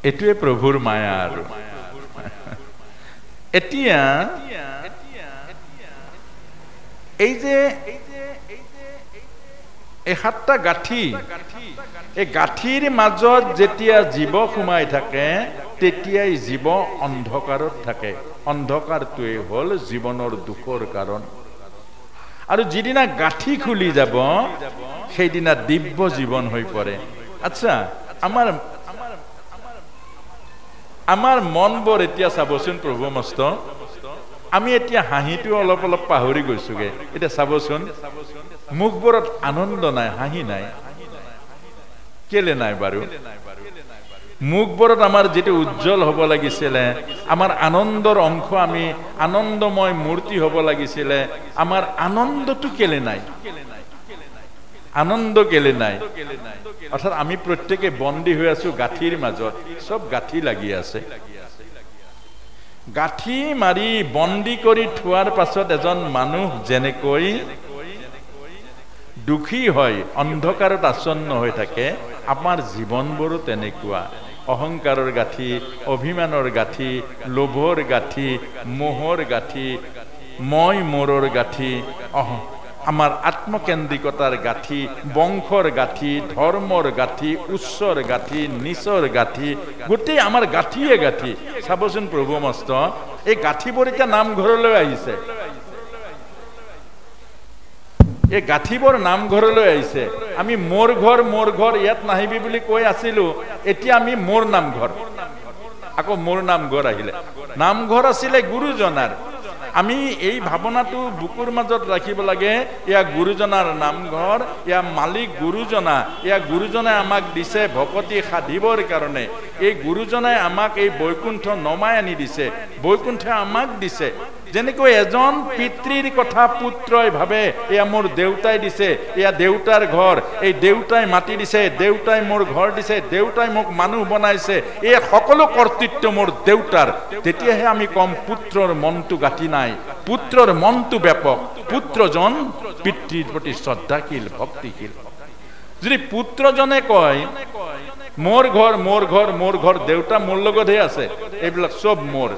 এটুৱে প্ৰভুৰ মায়া আৰু এতিয়া এই যে এই 7টা গাঁঠি এই গাঁঠিৰ মাজত যেতিয়া জীৱ সোমাই থাকে তেতিয়াই জীৱ অন্ধকাৰত থাকে অন্ধকাৰটোৱে হ'ল জীৱনৰ দুখৰ কাৰণ আৰু যিদিনা গাঁঠি খুলি যাব সেইদিনা দিব্য জীৱন হৈ পৰে আচ্ছা আমাৰ মনবোৰ এতিয়া চাবচোন প্ৰভু মস্ত আমি এতিয়া হাঁহিটো অলপ অলপ পাহৰি গৈছোগে এতিয়া চাবচোন মুখবোৰত আনন্দ নাই হাঁহি নাই কেলে নাই বাৰু মুখবোৰত আমাৰ যেটো উজ্জ্বল হ'ব লাগিছিলে আমাৰ আনন্দৰ অংশ আমি আনন্দময় মূৰ্তি হ'ব লাগিছিলে আমাৰ আনন্দটো কেলে নাই আনন্দ কেলে নাই অৰ্থাৎ আমি প্ৰত্যেকে বন্দী হৈ আছো গাঁঠিৰ মাজত সব গাঁঠি লাগি আছে গাঁঠি মাৰি বন্দী কৰি থোৱাৰ পাছত এজন মানুহ যেনেকৈ দুখী হয় অন্ধকাৰত আচ্ছন্ন হৈ থাকে আমাৰ জীৱনবোৰো তেনেকুৱা অহংকাৰৰ গাঁঠি অভিমানৰ গাঁঠি লোভৰ গাঁঠি মোহৰ গাঁঠি মই মোৰৰ গাঁঠি আমাৰ আত্মকেন্দ্ৰিকতাৰ গাঁঠি বংশৰ গাঁঠি ধৰ্মৰ গাঁঠি উচ্চৰ গাঁঠি নিচৰ গাঁঠি গোটেই আমাৰ গাঁঠিয়ে গাঁঠি চাবচোন প্ৰভু মস্ত এই গাঁঠিবোৰ এতিয়া নামঘৰলৈ আহিছে এই গাঁঠিবোৰ নামঘৰলৈ আহিছে আমি মোৰ ঘৰ ইয়াত নাহিবি বুলি কৈ আছিলো এতিয়া আমি মোৰ নামঘৰ আকৌ মোৰ নামঘৰ আহিলে নামঘৰ আছিলে গুৰুজনাৰ আমি এই ভাৱনাটো বুকুৰ মাজত ৰাখিব লাগে ইয়া গুৰুজনাৰ নামঘৰ ইয়া মালিক গুৰুজনা ইয়া গুৰুজনাই আমাক দিছে ভকতি সাধিবৰ কাৰণে এই গুৰুজনাই আমাক এই বৈকুণ্ঠ নমাই আনি দিছে বৈকুণ্ঠে আমাক দিছে যেনেকৈ এজন পিতৃৰ কথা পুত্ৰই ভাবে এয়া মোৰ দেউতাই দিছে এয়া দেউতাৰ ঘৰ এই দেউতাই মাটি দিছে দেউতাই মোৰ ঘৰ দিছে দেউতাই মোক মানুহ বনাইছে এই সকলো কৰ্তৃত্ব মোৰ দেউতাৰ তেতিয়াহে আমি কম পুত্ৰৰ মনটো গাঁঠি নাই পুত্ৰৰ মনটো ব্যাপক পুত্ৰজন পিতৃৰ প্ৰতি শ্ৰদ্ধাশীল ভক্তিশীল যদি পুত্ৰজনে কয় মোৰ ঘৰ দেউতা মোৰ লগতহে আছে এইবিলাক সব মোৰ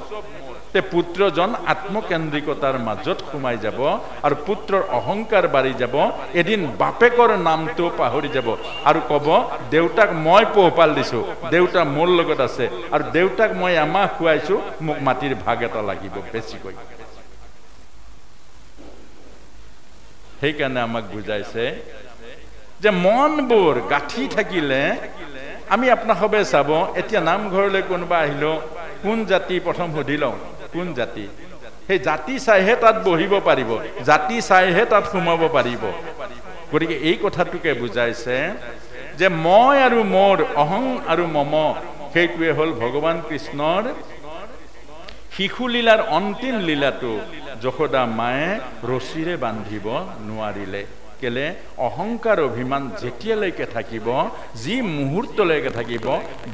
তে পুত্ৰজন আত্মকেন্দ্ৰিকতাৰ মাজত সোমাই যাব আৰু পুত্ৰৰ অহংকাৰ বাঢ়ি যাব এদিন বাপেকৰ নামটো পাহৰি যাব আৰু কব দেউতাক মই পোহপাল দিছো দেউতা মোৰ লগত আছে আৰু দেউতাক মই এমাহ খুৱাইছো মোক মাটিৰ ভাগ এটা লাগিব বেছিকৈ সেইকাৰণে আমাক বুজাইছে যে মনবোৰ গাঁঠি থাকিলে আমি আপোনাক সবে চাব এতিয়া নামঘৰলৈ কোনোবা আহিলো কোন জাতি প্ৰথম সুধি লওঁ কোন জাতি সেই জাতি চাইহে তাত বহিব পাৰিব জাতি চাইহে তাত সোমাব পাৰিব গতিকে এই কথাটোকে বুজাইছে যে মই আৰু মোৰ অহং আৰু মম সেইটোৱে হ'ল ভগৱান কৃষ্ণৰ শিশু লীলাৰ অন্তিম লীলাটো যশোদা মায়ে ৰছীৰে বান্ধিব নোৱাৰিলে কেলে অহংকাৰ অভিমান যেতিয়ালৈকে থাকিব যি মুহূৰ্তলৈকে থাকিব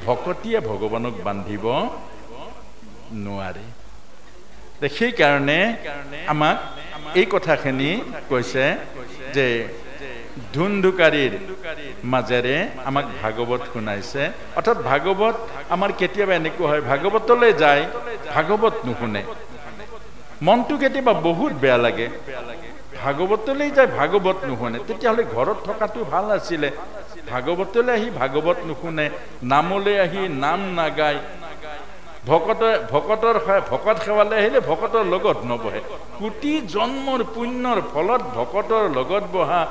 ভকতিয়ে ভগৱানক বান্ধিব নোৱাৰে সেই কাৰণে আমাক এই কথাখিনি কৈছে যে ধুন্ধুকাৰীৰ মাজেৰে আমাক ভাগৱত শুনাইছে অৰ্থাৎ ভাগৱত আমাৰ কেতিয়াবা এনেকুৱা হয় ভাগৱতলৈ যায় ভাগৱত নুশুনে মনটো কেতিয়াবা বহুত বেয়া লাগে ভাগৱতলৈ যায় ভাগৱত নুশুনে তেতিয়াহ'লে ঘৰত থকাটো ভাল আছিলে ভাগৱতলৈ আহি ভাগৱত নুশুনে নামলৈ আহি নাম নাগায় ভকত সেৱালৈ আহিলে ভকতৰ লগত নবহে কোটি জন্মৰ পুণ্যৰ ফলত ভকতৰ লগত বহা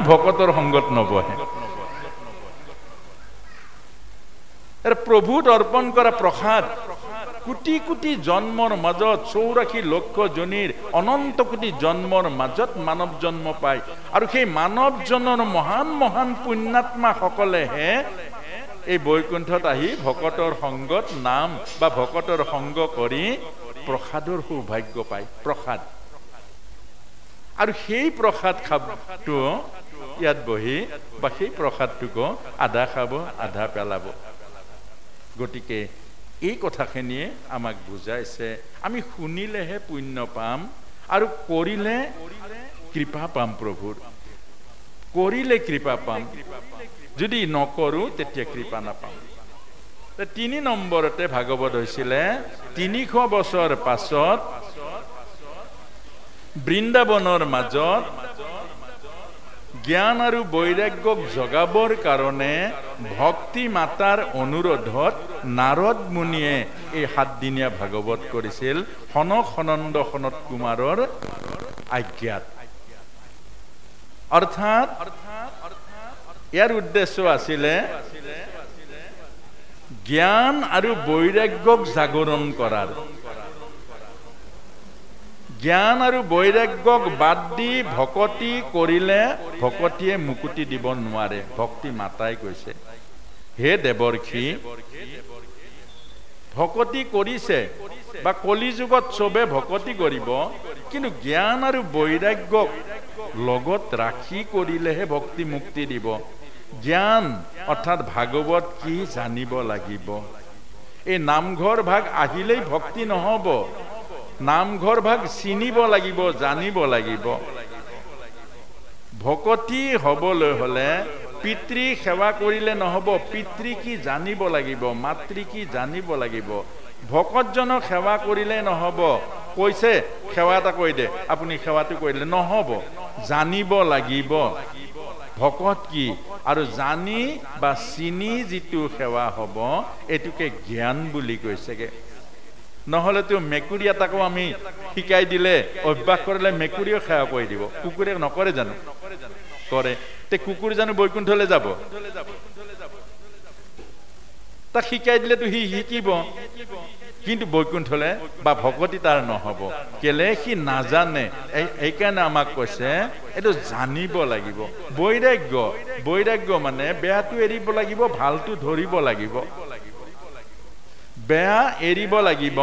ভকতৰ সংগত নবহে প্ৰভুত অৰ্পণ কৰা প্ৰসাদ কোটি কোটি জন্মৰ মাজত 84 লক্ষ জনীৰ অনন্ত কোটি জন্মৰ মাজত মানৱ জন্ম পায় আৰু সেই মানৱ জনৰ মহান মহান পুণ্যাত্মা সকলেহে এই বৈকুণ্ঠত আহি ভকতৰ সংগত নাম বা ভকতৰ সংগ কৰি প্ৰসাদৰ সৌভাগ্য পায় প্ৰসাদ আৰু সেই প্ৰসাদ খাবটো ইয়াত বহি বা সেই প্ৰসাদটোকো আধা খাব আধা পেলাব গতিকে এই কথাখিনিয়ে আমাক বুজাইছে আমি শুনিলেহে পুণ্য পাম আৰু কৰিলে কৃপা পাম প্ৰভুৰ কৰিলে কৃপা পাম যদি নকৰো তেতিয়া কৃপা নাপাম 3 নম্বৰতে ভাগৱত হৈছিলে 300 বছৰ পাছত বৃন্দাবনৰ মাজত জ্ঞান আৰু বৈৰাগ্যক জগাবৰ কাৰণে ভক্তি মাতাৰ অনুৰোধত নাৰদ মুনিয়ে এই 7 দিনীয়া ভাগৱত কৰিছিল সনক সনন্দ সনত কুমাৰৰ আজ্ঞাত অৰ্থাৎ ইয়াৰ উদ্দেশ্য আছিল জ্ঞান আৰু বৈৰাগ্যক জাগৰণ কৰাৰ জ্ঞান আৰু বৈৰাগ্যক বাদ দি ভকতি কৰিলে ভকতিয়ে মুকুতি দিব নোৱাৰে ভক্তি মাতাই কৈছে হে দেৱৰ্ষি ভকতি কৰিছে বা কলি যুগত সবে ভকতি কৰিব কিন্তু জ্ঞান আৰু বৈৰাগ্যক লগত ৰাখি কৰিলেহে ভক্তি মুক্তি দিব জ্ঞান অৰ্থাৎ ভাগৱত কি জানিব লাগিব এই নামঘৰ ভাগ আহিলেই ভক্তি নহব নামঘৰ ভাগ চিনিব লাগিব জানিব লাগিব ভকতি হবলৈ হলে পিতৃ সেৱা কৰিলে নহব পিতৃ কি জানিব লাগিব মাতৃ কি জানিব লাগিব ভকতজনক সেৱা কৰিলে নহব কৈছে সেৱা এটা কৈ দে আপুনি সেৱাটো কৰিলে নহব জানিব লাগিব ভকত কি আৰু জানি বা চিনি যিটো সেৱা হ'ব এটুকে জ্ঞান বুলি কৈছেগে নহলে তো মেকুৰী এটাকো আমি শিকাই দিলে অভ্যাস কৰিলে মেকুৰীও সেৱা কৰি দিব কুকুৰে নকৰে জানো কৰে তে কুকুৰ জানো বৈকুণ্ঠলৈ যাব তাক শিকাই দিলে তো সি শিকিব কিন্তু বৈকুণ্ঠলৈ বা ভকতি তাৰ নহব কেলে সি নাজানে এইকাৰণে আমাক কৈছে এইটো জানিব লাগিব বৈৰাগ্য মানে বেয়াটো এৰিব লাগিব ভালটো ধৰিব লাগিব বেয়া এৰিব লাগিব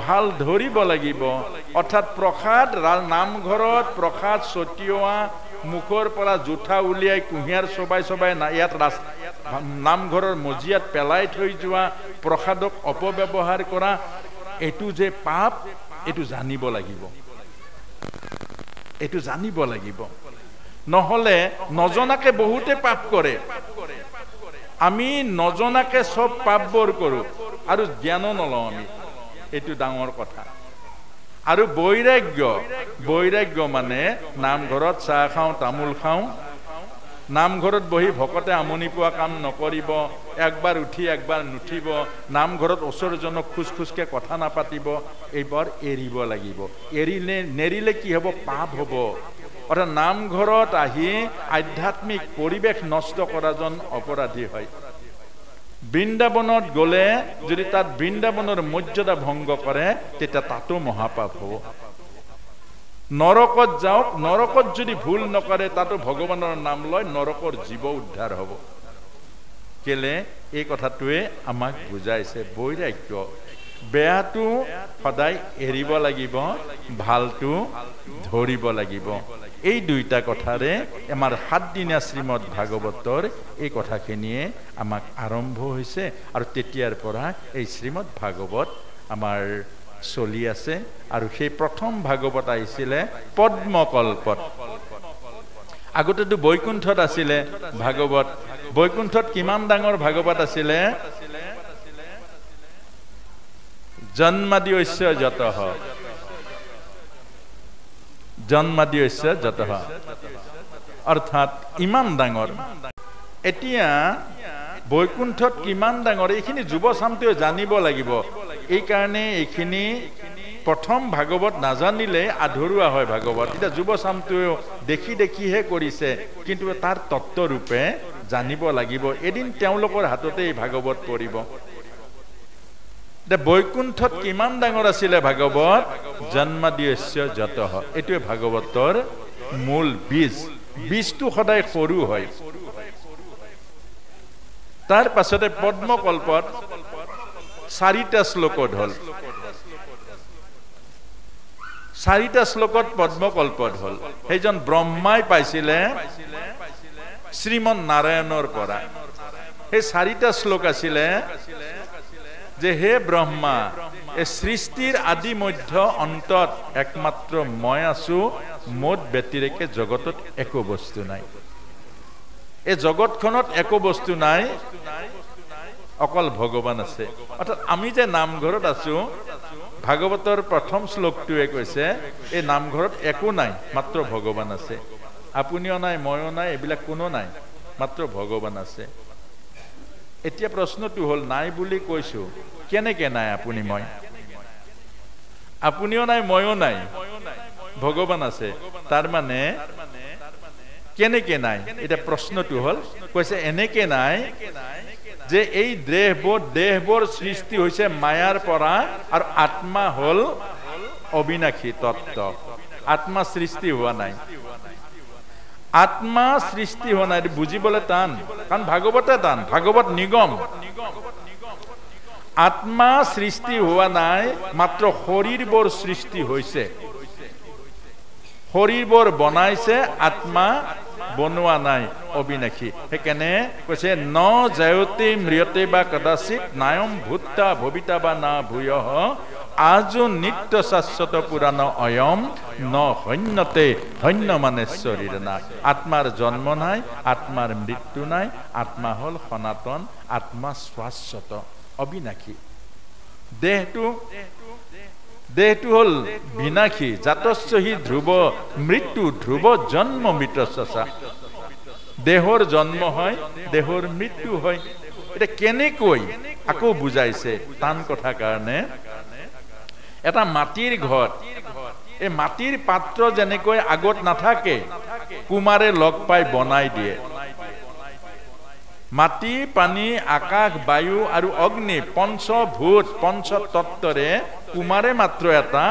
ভাল ধৰিব লাগিব অৰ্থাৎ প্ৰসাদ নামঘৰত প্ৰসাদ ছটিওৱা মুখৰ পৰা জুঠা উলিয়াই কুঁহিয়াৰ সবাই ইয়াত নামঘৰৰ মজিয়াত পেলাই থৈ যোৱা প্ৰসাদক অপব্যৱহাৰ কৰা এইটো যে পাপ এইটো জানিব লাগিব নহলে নজনাকে বহুতে পাপ কৰে আমি নজনাকে সব পাপবোৰ কৰো আৰু জ্ঞান নলওঁ আমি এইটো ডাঙৰ কথা আৰু বৈৰাগ্য মানে নামঘৰত চাহ খাওঁ তামোল খাওঁ নামঘৰত বহি ভকতে আমনি পোৱা কাম নকৰিব একবাৰ উঠি একবাৰ নুঠিব নামঘৰত ওচৰজনক খুচকে কথা নাপাতিব এইবাৰ এৰিব লাগিব নেৰিলে কি হ'ব পাপ হ'ব অৰ্থাৎ নামঘৰত আহি আধ্যাত্মিক পৰিৱেশ নষ্ট কৰাজন অপৰাধী হয় বৃন্দাবনত গলে যদি তাত বৃন্দাবনৰ মৰ্যাদা ভংগ কৰে তেতিয়া তাতো মহাপাপ হ'ব নৰকত যাওক নৰকত যদি ভুল নকৰে তাতো ভগৱানৰ নাম লয় নৰকৰ জীৱ উদ্ধাৰ হ'ব কেলে এই কথাটোৱে আমাক বুজাইছে বৈৰাগ্য বেয়াটো সদায় এৰিব লাগিব ভালটো ধৰিব লাগিব এই দুইটা কথাৰে আমাৰ 7 দিনীয়া শ্ৰীমদ ভাগৱতৰ এই কথাখিনিয়ে আমাক আৰম্ভ হৈছে আৰু তেতিয়াৰ পৰা এই শ্ৰীমদ ভাগৱত আমাৰ চলি আছে আৰু সেই প্ৰথম ভাগৱত আহিছিলে পদ্মকল্পত আগতেতো বৈকুণ্ঠত আছিলে ভাগৱত বৈকুণ্ঠত কিমান ডাঙৰ ভাগৱত আছিলে জন্মাদ্যস্য যতঃ অৰ্থাৎ ইমান ডাঙৰ এতিয়া বৈকুণ্ঠত কিমান ডাঙৰ এইখিনি যুৱ চামটোৱে জানিব লাগিব এই কাৰণে এইখিনি প্ৰথম ভাগৱত নাজানিলে আধৰুৱা হয় ভাগৱত এটা যুৱ চামটোৱে দেখিহে কৰিছে কিন্তু তাৰ তত্ত্ব ৰূপে জানিব লাগিব এদিন তেওঁলোকৰ হাততে এই ভাগৱত পৰিব বৈকুণ্ঠত কিমান ডাঙৰ আছিলে ভাগৱত জন্মাদ্যস্য যতঃ এইটোৱে ভাগৱতৰ মূল বীজটো সদায় সৰু হয় তাৰ পাছতে পদ্মকল্পত 4টা শ্লোকত হল 4টা শ্লোকত পদ্মকল্পত হল সেইজন ব্ৰহ্মাই পাইছিলে শ্ৰীমন নাৰায়ণৰ পৰা সেই 4টা শ্লোক আছিলে যে হে ব্ৰহ্মা এই সৃষ্টিৰ আদি মধ্য অন্তত একমাত্ৰ মই আছো মোত ব্যতিৰেকে জগতত একো বস্তু নাই এই জগতখনত একো বস্তু নাই, অকল ভগৱান আছে। অৰ্থাৎ আমি যে নামঘৰত আছো, ভাগৱতৰ প্ৰথম শ্লোকটোৱে কৈছে এই নামঘৰত একো নাই, মাত্ৰ ভগৱান আছে। আপুনিও নাই, ময়ো নাই, এইবিলাক কোনো নাই, মাত্ৰ ভগৱান আছে। এতিয়া প্ৰশ্নটো হ'ল, নাই বুলি কৈছো, কেনেকে নাই আপুনি মই? আপুনিও নাই, ময়ো নাই, ভগৱান আছে, তাৰ মানে কেনেকে নাই? এতিয়া প্ৰশ্নটো হ'ল, কৈছে এনেকে নাই যে এই দেহবোৰ সৃষ্টি হৈছে মায়াৰ পৰা, আৰু আত্মা হ'ল অবিনাশী তত্ত্ব। আত্মা সৃষ্টি হোৱা নাই, আত্মা সৃষ্টি হোৱা নাই। বুজিবলৈ টান, কাৰণ ভাগৱতে টান, ভাগৱত নিগম। আত্মা সৃষ্টি হোৱা নাই, মাত্ৰ শৰীৰবোৰ সৃষ্টি হৈছে। শৰীৰবোৰ বনাইছে, আত্মা বনোৱা নাই, অবিনাশী। সেইকাৰণে কৈছে ন জয়তে মৃয়তে বা কদাচিৎ নায়ম ভূতা ভবিতা বা না ভূয়ঃ আজো নিত্য শাশ্বত পুৰাণ অয়ম ন হন্যতে, হন্য মানে শৰীৰ না। আত্মাৰ জন্ম নাই, আত্মাৰ মৃত্যু নাই, আত্মা হ'ল সনাতন, আত্মা শাশ্বত, অবিনাশী। দেহটো হ'ল বিনাশী। জাতস্যহি ধ্ৰুৱ মৃত্যু, ধ্ৰুৱ জন্ম মৃতস্যা। দেহৰ জন্ম হয়, দেহৰ মৃত্যু হয়। এতিয়া কেনেকৈ আকৌ বুজাইছে টান কথা কাৰণে। এটা মাটিৰ ঘৰ, এই মাটিৰ পাত্ৰ যেনেকৈ আগত নাথাকে, কুমাৰে লগ পাই বনাই দিয়ে। মাটি, পানী, আকাশ, বায়ু আৰু অগ্নি, পঞ্চভূত পঞ্চতত্বৰে কুমাৰে মাত্ৰ এটা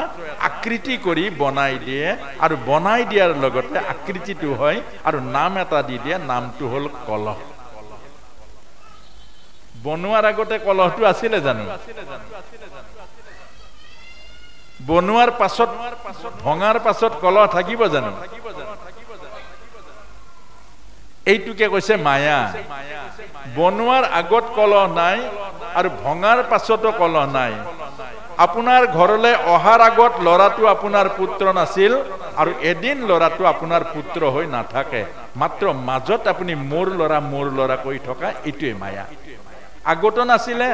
আকৃতি কৰি বনাই দিয়ে, আৰু বনাই দিয়াৰ লগতে আকৃতিটো হয়, আৰু নাম এটা দি দিয়ে, নামটো হ'ল কলহ। বনোৱাৰ আগতে কলহটো আছিলে জানো? বনোৱাৰ পাছত, ভঙাৰ পাছত কলহ থাকিব জানো? এইটোকে কৈছে মায়া। বনোৱাৰ আগত কলহ নাই, আৰু ভঙাৰ পাছতো কলহ নাই। আপোনাৰ ঘৰলৈ অহাৰ আগত ল'ৰাটো আপোনাৰ পুত্ৰ নাছিল, আৰু এদিন ল'ৰাটো আপোনাৰ পুত্ৰ হৈ নাথাকে, মাত্ৰ মাজত আপুনি মোৰ ল'ৰা কৈ থকা, এইটোৱে মায়া। আগতো নাছিলে,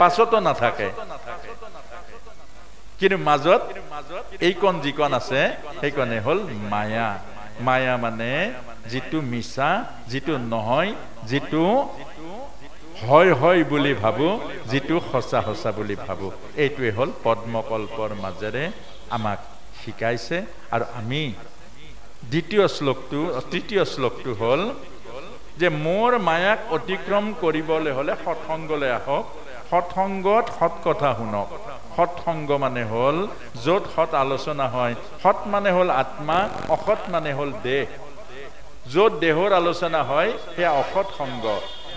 পাছতো নাথাকে, কিন্তু মাজত এইকণ যিকণ আছে সেইকণে হ'ল মায়া। মায়া মানে যিটো মিছা, যিটো নহয়, যিটো হয় বুলি ভাবো, যিটো সঁচা বুলি ভাবো, এইটোৱে হ'ল পদ্মকল্পৰ মাজেৰে আমাক শিকাইছে। আৰু আমি তৃতীয় শ্লোকটো হ'ল যে মোৰ মায়াক অতিক্ৰম কৰিবলৈ হ'লে সৎসংগলৈ আহক, সৎসংগত সৎ কথা শুনক। সৎসংগ মানে হ'ল য'ত সৎ আলোচনা হয়। সৎ মানে হ'ল আত্মা, অসৎ মানে হ'ল দেহ। য'ত দেহৰ আলোচনা হয় সেয়া অসৎ সংগ।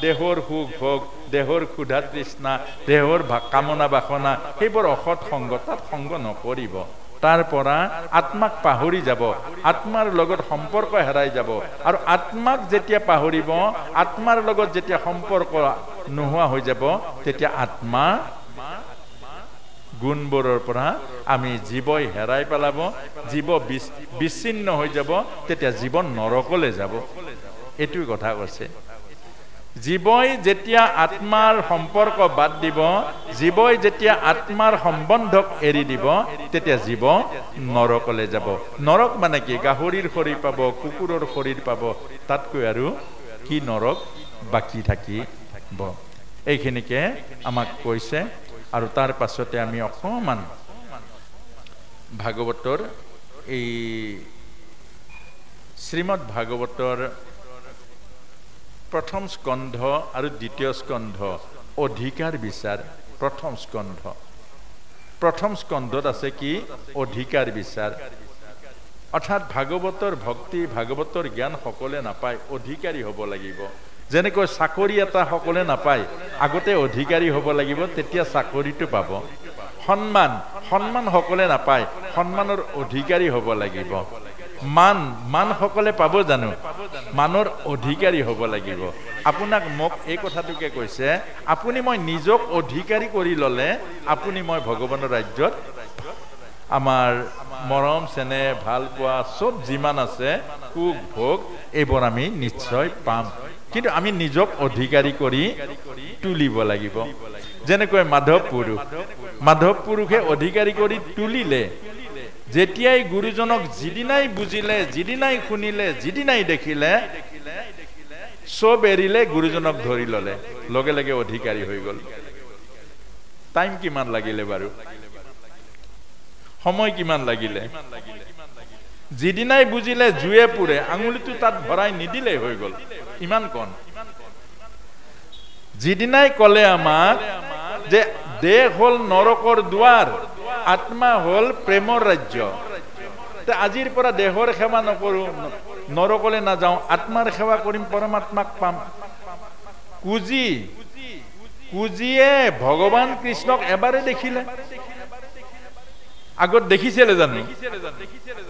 দেহৰ সুখ ভোগ, দেহৰ ক্ষুধা তৃষ্ণা, দেহৰ কামনা বাসনা, সেইবোৰ অসৎ সংগ, তাত সংগ নকৰিব। তাৰ পৰা আত্মাক পাহৰি যাব, আত্মাৰ লগত সম্পৰ্ক হেৰাই যাব। আৰু আত্মাক যেতিয়া পাহৰিব, আত্মাৰ লগত যেতিয়া সম্পৰ্ক নোহোৱা হৈ যাব, তেতিয়া আত্মা গুণবোৰৰ পৰা আমি জীৱই হেৰাই পেলাব, জীৱ বিচ্ছিন্ন হৈ যাব, তেতিয়া জীৱন নৰকলৈ যাব। এইটোৱে কথা কৈছে। জীৱই যেতিয়া আত্মাৰ সম্পৰ্ক বাদ দিব, জীৱই যেতিয়া আত্মাৰ সম্বন্ধক এৰি দিব, তেতিয়া জীৱ নৰকলৈ যাব। নৰক মানে কি? গাহৰিৰ শৰীৰ পাব, কুকুৰৰ শৰীৰ পাব, তাতকৈ আৰু কি নৰক বাকী থাকিব? এইখিনিকে আমাক কৈছে। আৰু তাৰ পাছতে আমি অকণমান ভাগৱতৰ, এই শ্ৰীমদ ভাগৱতৰ প্ৰথম স্কন্ধ আৰু দ্বিতীয় স্কন্ধ, অধিকাৰ বিচাৰ। প্ৰথম স্কন্ধত আছে কি? অধিকাৰ বিচাৰ। অৰ্থাৎ ভাগৱতৰ ভক্তি, ভাগৱতৰ জ্ঞান সকলোৱে নাপায়, অধিকাৰী হ'ব লাগিব। যেনেকৈ চাকৰি এটা সকলোৱে নাপায়, আগতে অধিকাৰী হ'ব লাগিব, তেতিয়া চাকৰিটো পাব। সন্মান সকলোৱে নাপায়, সন্মানৰ অধিকাৰী হ'ব লাগিব। মান সকলে পাব জানো? মানৰ অধিকাৰী হ'ব লাগিব। আপোনাক মোক এই কথাটোকে কৈছে, আপুনি মই নিজক অধিকাৰী কৰি ল'লে আপুনি মই ভগৱানৰ ৰাজ্যত আমাৰ মৰম চেনেহ ভাল পোৱা চব যিমান আছে, সুখ ভোগ, এইবোৰ আমি নিশ্চয় পাম। কিন্তু আমি নিজক অধিকাৰী কৰি তুলিব লাগিব যেনেকৈ মাধৱ পুৰুষে অধিকাৰী কৰি তুলিলে যেতিয়াই গুৰুজনক যিদিনাই বুজিলে যিদিনাই শুনিলে যিদিনাই দেখিলে সব এৰিলে গুৰুজনক ধৰি ললে লগে লগে অধিকাৰী হৈ গল টাইম কিমান লাগিলে বাৰু সময় কিমান লাগিলে যিদিনাই বুজিলে জুয়ে পুৰে আঙুলিটো তাত ভৰাই নিদিলে হৈ গল ইমান কোন যিদিনাই কলে আমাক যে দেহ হল নৰকৰ দুৱাৰ আত্মা হল প্ৰেমৰ ৰাজ্য তে আজিৰ পৰা দেহৰ সেৱা নকৰো নৰকলে না যাও আত্মাৰ সেৱা কৰিম পৰমাত্মাক পাম কুজিয়ে ভগৱান কৃষ্ণক এবাৰে দেখিলে আগত দেখিছিলে জানো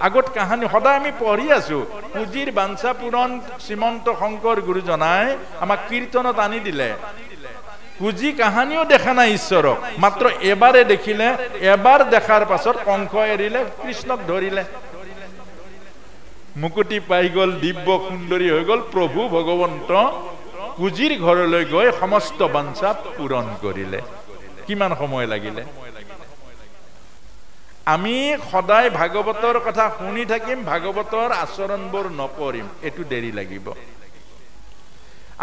আগত কাহানী সদায় আমি পঢ়ি আছো কুজিৰ বাঞ্ছা পূৰণ শ্ৰীমন্ত শংকৰ গুৰুজনাই আমাক কীৰ্তনত আনি দিলে কুজি কাহানিও দেখা নাই ঈশ্বৰক মাত্ৰ এবাৰে দেখিলে এবাৰ দেখাৰ পাছত কংস এৰিলে কৃষ্ণক ধৰিলে মুকুটি পাই গল দিব্য সুন্দৰী হৈ গল প্ৰভু ভগৱন্ত কুজিৰ ঘৰলৈ গৈ সমস্ত বাঞ্ছা পূৰণ কৰিলে কিমান সময় লাগিলে আমি সদায় ভাগৱতৰ কথা শুনি থাকিম ভাগৱতৰ আচৰণবোৰ নকৰিম এটো দেৰি লাগিব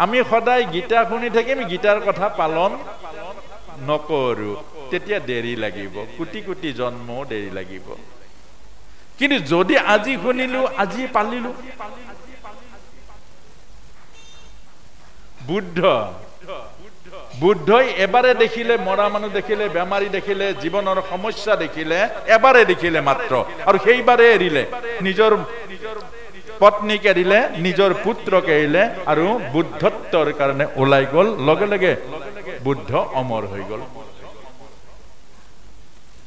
আমি সদায় গীতা শুনি থাকিম গীতাৰ কথা পালন নকৰো তেতিয়া দেৰি লাগিব কোটি কোটি জন্মও দেৰি লাগিব কিন্তু যদি আজি শুনিলো আজি পালিলো বুদ্ধই এবাৰে দেখিলে মৰা মানুহ দেখিলে বেমাৰী দেখিলে জীৱনৰ সমস্যা দেখিলে এবাৰে দেখিলে মাত্ৰ আৰু সেইবাৰে এৰিলে নিজৰ পত্নীক এৰিলে নিজৰ পুত্ৰক এৰিলে আৰু বুদ্ধত্বৰ কাৰণে ওলাই গল লগে লগে বুদ্ধ অমৰ হৈ গল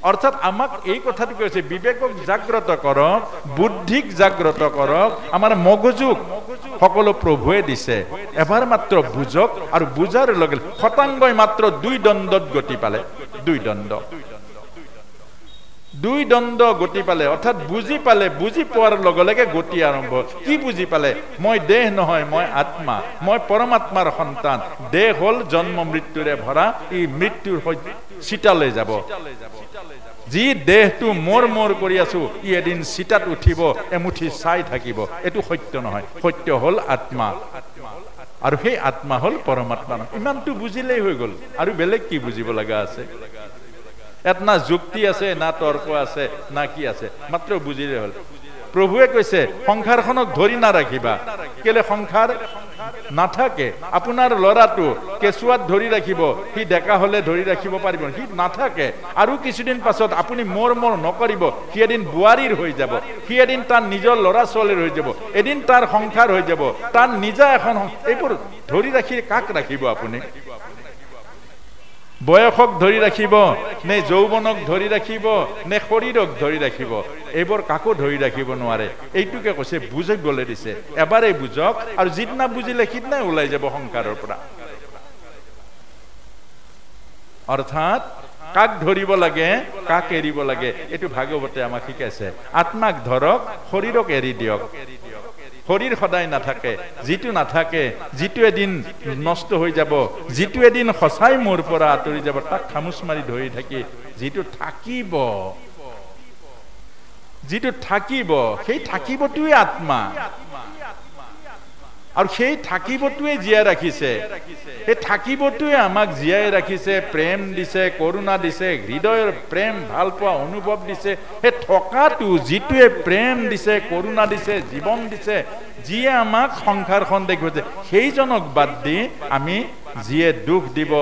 অৰ্থাৎ আমাক এই কথাটো কৈছে বিবেকক জাগ্ৰত কৰক বুদ্ধিক জাগ্ৰত কৰক আমাৰ মগজুক সকলো প্ৰভুৱে দিছে এবাৰ মাত্ৰ বুজক আৰু বুজাৰ লগে শতাংগই মাত্ৰ দুই দণ্ডত গতি পালে দুই দণ্ড গতি পালে অৰ্থাৎ বুজি পালে বুজি পোৱাৰ লগে লগে গতি আৰম্ভ কি বুজি পালে মই দেহ নহয় মই আত্মা মই পৰমাত্মাৰ সন্তান দেহ হল জন্ম মৃত্যুৰে ভৰা ই মৃত্যুৰ চিতালৈ যাব যি দেহটো মোৰ কৰি আছো ই এদিন চিতাত উঠিব এমুঠি চাই থাকিব এটো সত্য নহয় সত্য হল আত্মা আৰু সেই আত্মা হল পৰমাত্মা ইমানটো বুজিলেই হৈ গল আৰু বেলেগ কি বুজিব লগা আছে এত না যুক্তি আছে না তৰ্ক আছে না কি আছে মাত্ৰ বুজিলে হল প্ৰভুৱে কৈছে সংসাৰখনক ধৰি নাৰাখিবা কেলে সংসাৰ নাথাকে আপোনাৰ লৰাটো কেঁচুৱাত ধৰি ৰাখিব সি ডেকা হলে ধৰি ৰাখিব পাৰিব সি নাথাকে আৰু কিছুদিন পাছত আপুনি মোৰ নকৰিব সি এদিন বোৱাৰীৰ হৈ যাব সি এদিন তাৰ নিজৰ ল'ৰা ছোৱালীৰ হৈ যাব এদিন তাৰ সংসাৰ হৈ যাব তাৰ নিজা এখন এইবোৰ ধৰি ৰাখি কাক ৰাখিব আপুনি বয়সক ধৰি ৰাখিব নে যৌৱনক ধৰি ৰাখিব নে শৰীৰক ধৰি ৰাখিব এইবোৰ কাকো ধৰি ৰাখিব নোৱাৰে এইটোকে কৈছে বুজক গলে দিছে এবাৰে বুজক আৰু যিদিনা বুজিলে সিদিনাই ওলাই যাব সংসাৰৰ পৰা অৰ্থাৎ কাক ধৰিব লাগে কাক এৰিব লাগে এইটো ভাগৱতে আমাক শিকাইছে আত্মাক ধৰক শৰীৰক এৰি দিয়ক শৰীৰ সদায় নাথাকে যিটো নাথাকে যিটো এদিন নষ্ট হৈ যাব যিটো এদিন সঁচাই মোৰ পৰা আঁতৰি যাব তাক খামুচ মাৰি ধৰি থাকি যিটো থাকিব সেই থাকিবটোৱে আত্মা আৰু সেই থাকিবটোৱে জীয়াই ৰাখিছে সেই থাকিবটোৱে আমাক জীয়াই ৰাখিছে প্ৰেম দিছে কৰোণা দিছে হৃদয়ৰ প্ৰেম ভাল পোৱা অনুভৱ দিছে সেই থকাটো যিটোৱে প্ৰেম দিছে কৰোণা দিছে জীৱন দিছে যিয়ে আমাক সংসাৰখন দেখুৱাইছে সেইজনক বাদ দি আমি যিয়ে দুখ দিব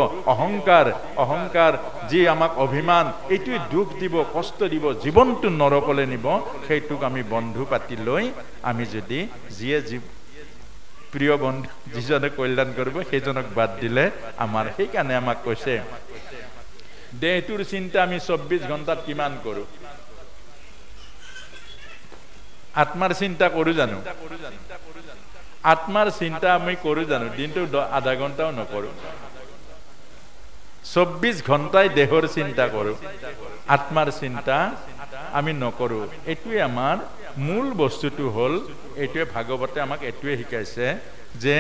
অহংকাৰ যি আমাক অভিমান এইটোৱে দুখ দিব কষ্ট দিব জীৱনটো নৰকলে নিব সেইটোক আমি বন্ধু পাতি লৈ আমি যদি যিয়ে প্ৰিয় বন্ধু যিজনে কল্যাণ কৰিব সেইজনক বাদ দিলে আমাৰ সেইকাৰণে আমাক কৈছে দেহটোৰ চিন্তা আমি 24 ঘণ্টাত কিমান কৰো আত্মাৰ চিন্তা কৰো জানো আত্মাৰ চিন্তা আমি কৰো জানো দিনটো আধা ঘণ্টাও নকৰো 24 ঘণ্টাই দেহৰ চিন্তা কৰো আত্মাৰ চিন্তা আমি নকৰো এইটোৱে আমাৰ মূল বস্তুটো হল এইটোৱে ভাগৱতে আমাক এইটোৱে শিকাইছে যে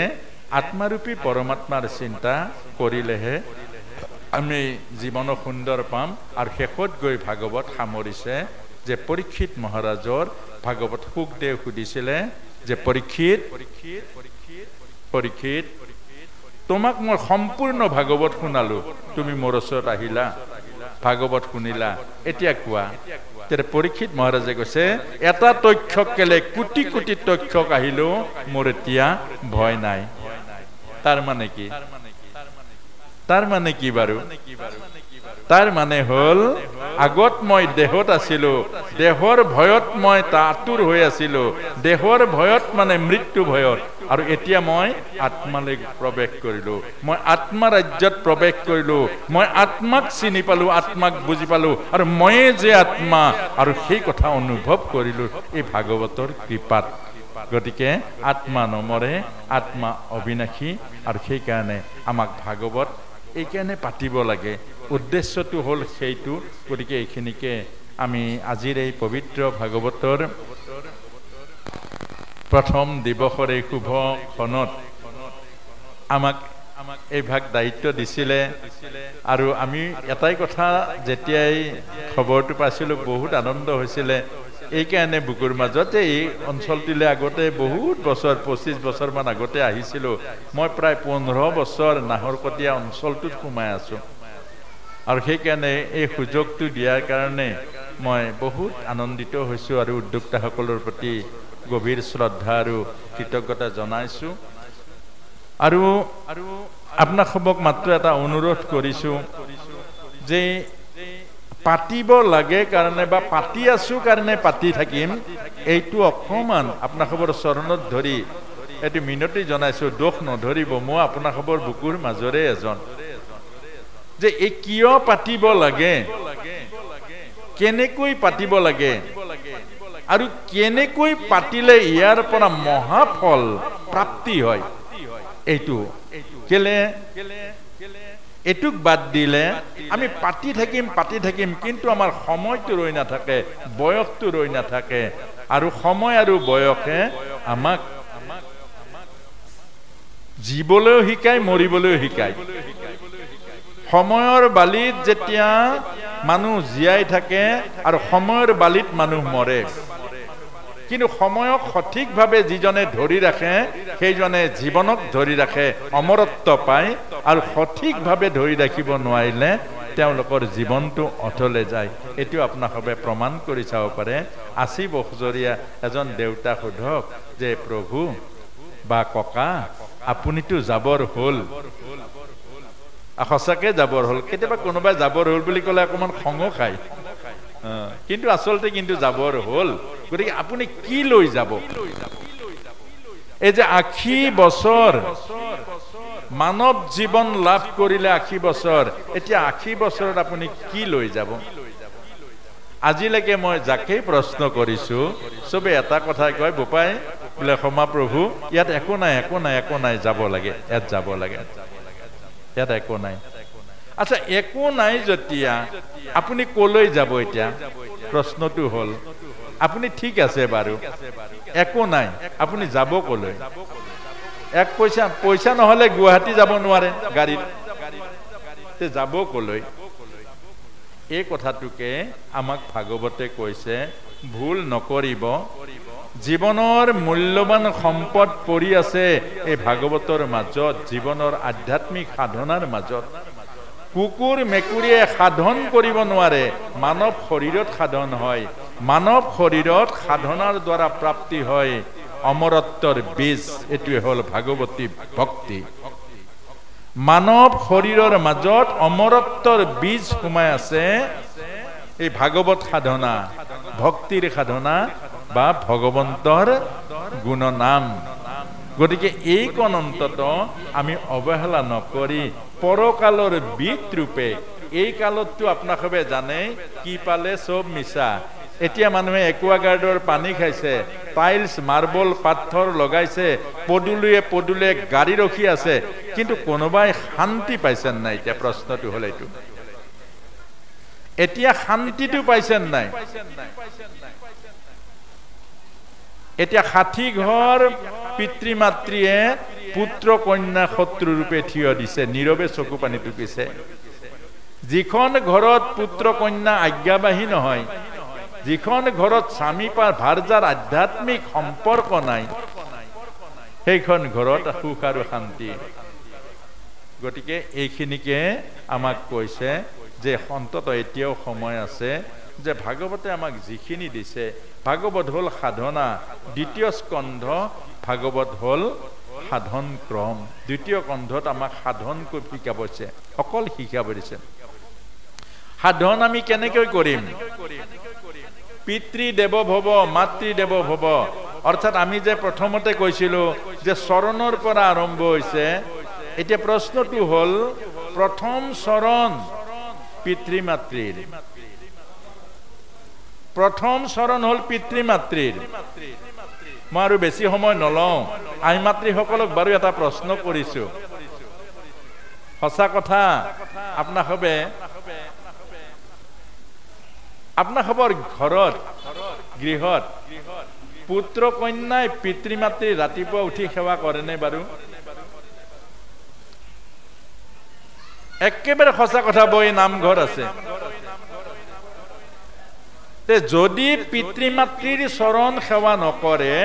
আত্মাৰূপী পৰমাত্মাৰ চিন্তা কৰিলেহে আমি জীৱন সুন্দৰ পাম। আৰু শেষত গৈ ভাগৱত সামৰিছে যে পৰীক্ষিত মহাৰাজৰ ভাগৱত সুখদেৱ সুধিছিলে যে পৰীক্ষিত তোমাক মই সম্পূৰ্ণ ভাগৱত শুনালো, তুমি মোৰ ওচৰত আহিলা, ভাগৱত শুনিলা, এতিয়া কোৱা। তেতিয়া পৰীক্ষিত মহাৰাজে কৈছে এটা তক্ষক কেলে কোটি কোটি তক্ষক আহিলেও মোৰ এতিয়া ভয় নাই। তাৰ মানে কি বাৰু? তাৰ মানে হ'ল আগত মই দেহত আছিলো, দেহৰ ভয়ত মই আতুৰ হৈ আছিলো, দেহৰ ভয়ত মানে মৃত্যু ভয়ত, আৰু এতিয়া মই আত্মালৈ প্ৰৱেশ কৰিলো, মই আত্মা ৰাজ্যত প্ৰৱেশ কৰিলো, মই আত্মাক চিনি পালো, আত্মাক বুজি পালো, আৰু ময়ে যে আত্মা, আৰু সেই কথা অনুভৱ কৰিলো এই ভাগৱতৰ কৃপাত। গতিকে আত্মা নমৰে, আত্মা অবিনাশী, আৰু সেইকাৰণে আমাক ভাগৱত এইকাৰণে পাতিব লাগে। উদ্দেশ্যটো হ'ল সেইটো। গতিকে এইখিনিকে আমি আজিৰ এই পবিত্ৰ ভাগৱতৰ প্ৰথম দিৱসৰ এই শুভ ক্ষণত আমাক এই ভাগ দায়িত্ব দিছিলে। আৰু আমি এটাই কথা যেতিয়াই খবৰটো পাইছিলোঁ বহুত আনন্দ হৈছিলে। এইকাৰণে বুকুৰ মাজত যে এই অঞ্চলটিলৈ আগতে বহুত বছৰ 25 বছৰমান আগতে আহিছিলোঁ। মই প্ৰায় 15 বছৰ নাহৰকটীয়া অঞ্চলটোত সোমাই আছোঁ, আৰু সেইকাৰণে এই সুযোগটো দিয়াৰ কাৰণে মই বহুত আনন্দিত হৈছোঁ আৰু উদ্যোক্তাসকলৰ প্ৰতি গভীৰ শ্ৰদ্ধা আৰু কৃতজ্ঞতা জনাইছোঁ। আৰু আপোনাক মাত্ৰ এটা অনুৰোধ কৰিছোঁ যে পাতিব লাগে কাৰণে বা পাতি আছোঁ কাৰণে পাতি থাকিম, এইটো অকণমান আপোনালোকৰ চৰণত ধৰি এইটো মিনতি জনাইছোঁ। দোষ নধৰিব, মই আপোনালোকৰ বুকুৰ মাজৰে এজন। যে এই কিয় পাতিব লাগে, কেনেকৈ পাতিব লাগে, আৰু কেনেকৈ পাতিলে ইয়াৰ পৰা মহাফল প্ৰাপ্তি হয়, এইটো কেলে এইটোক বাদ দিলে আমি পাতি থাকিম, কিন্তু আমাৰ সময়টো ৰৈ নাথাকে, বয়সটো ৰৈ নাথাকে, আৰু সময় আৰু বয়সে আমাক জীৱলৈও শিকায়, মৰিবলৈও শিকায়। সময়ৰ বালিত যেতিয়া মানুহ জীয়াই থাকে আৰু সময়ৰ বালিত মানুহ মৰে, কিন্তু সময়ক সঠিকভাৱে যিজনে ধৰি ৰাখে সেইজনে জীৱনক ধৰি ৰাখে, অমৰত্ব পায়, আৰু সঠিকভাৱে ধৰি ৰাখিব নোৱাৰিলে তেওঁলোকৰ জীৱনটো অথলে যায়। এইটো আপোনালোকে প্ৰমাণ কৰি চাব পাৰে। 80 বছৰীয়া এজন দেউতাক সোধক যে প্ৰভু বা ককা আপুনিতো যাবৰ হ'ল, সঁচাকে যাবৰ হ'ল। কেতিয়াবা কোনোবাই যাবৰ হ'ল বুলি ক'লে অকণমান খঙো খায়, কিন্তু আচলতে কিন্তু যাবৰ হ'ল। গতিকে আপুনি কি লৈ যাব? এই যে 80 বছৰ মানৱ জীৱন লাভ কৰিলে, 80 বছৰ, এতিয়া 80 বছৰত আপুনি কি লৈ যাব? আজিলৈকে মই যাকেই প্ৰশ্ন কৰিছো চবে এটা কথাই কয়, বোপাই বোলে ক্ষমা প্ৰভু, ইয়াত একো নাই, যাব লাগে, ইয়াত যাব লাগে, ইয়াত একো নাই। আচ্ছা, একো নাই যেতিয়া আপুনি কলৈ যাব? এতিয়া প্ৰশ্নটো হ'ল আপুনি ঠিক আছে বাৰু, একো নাই, আপুনি যাব কলৈ? এক পইচা নহলে গুৱাহাটী যাব নোৱাৰে গাড়ীত, যাব কলৈ? এই কথাটোকে আমাক ভাগৱতে কৈছে, ভুল নকৰিব। জীৱনৰ মূল্যৱান সম্পদ পৰি আছে এই ভাগৱতৰ মাজত, জীৱনৰ আধ্যাত্মিক সাধনাৰ মাজত। কুকুৰ মেকুৰীয়ে সাধন কৰিব নোৱাৰে, মানৱ শৰীৰত সাধন হয়। মানৱ শৰীৰত সাধনাৰ দ্বাৰা প্ৰাপ্তি হয় অমৰত্বৰ বীজ। এইটোৱে হ'ল ভাগৱতী ভক্তি। মানৱ শৰীৰৰ মাজত অমৰত্বৰ বীজ সোমাই আছে এই ভাগৱত সাধনা, ভক্তিৰ সাধনা বা ভগৱন্তৰ গুণনাম। গতিকে এইকণ অন্তত আমি অৱহেলা নকৰি পৰকালৰ বিদ ৰূপে, এই কালততো আপোনালোকে জানে কি পালে চব মিছা। এতিয়া মানুহে একুৱাগাৰ্ডৰ পানী খাইছে, টাইলছ মাৰ্বল পাথৰ লগাইছে, পদূলিয়ে গাড়ী ৰখি আছে, কিন্তু কোনোবাই শান্তি পাইছে নাই? এতিয়া প্ৰশ্নটো হ'ল এইটো, এতিয়া শান্তিটো পাইছে নাই? এতিয়া 60 ঘৰ পিতৃ মাতৃয়ে পুত্ৰ কন্যা শত্ৰু ৰূপে থিয় দিছে, নীৰৱে চকু পানী টুকিছে। যিখন ঘৰত পুত্ৰ কন্যা আজ্ঞাবাহী নহয়, যিখন ঘৰত স্বামী ভাৰ্যাৰ আধ্যাত্মিক সম্পৰ্ক নাই, সেইখন ঘৰত সুখ আৰু শান্তি। গতিকে এইখিনিকে আমাক কৈছে যে অন্তত এতিয়াও সময় আছে যে ভাগৱতে আমাক যিখিনি দিছে, ভাগৱত হ'ল সাধনা, দ্বিতীয় স্কন্ধ ভাগৱত হ'ল সাধন ক্ৰম। দ্বিতীয় কন্ধত আমাক সাধন শিকাব দিছে, অকল শিকাব দিছে। সাধন আমি কেনেকৈ কৰিম? পিতৃ দেৱ ভৱ, মাতৃ দেৱ ভৱ, অৰ্থাৎ আমি যে প্ৰথমতে কৈছিলো যে চৰণৰ পৰা আৰম্ভ হৈছে। এতিয়া প্ৰশ্নটো হ'ল, প্ৰথম চৰণ পিতৃ মাতৃৰ, প্ৰথম চৰণ হ'ল পিতৃ মাতৃৰ। মই আৰু বেছি সময় নলওঁ, আই মাতৃসকলক বাৰু এটা প্ৰশ্ন কৰিছো। সঁচা কথা, আপোনাসৱৰ ঘৰত, গৃহত পুত্ৰ কন্যাই পিতৃ মাতৃ ৰাতিপুৱা উঠি সেৱা কৰেনে বাৰু? একেবাৰে সঁচা কথা, বৈ নামঘৰ আছে। যদি পিতৃ মাতৃৰ চৰণ সেৱা নকৰে,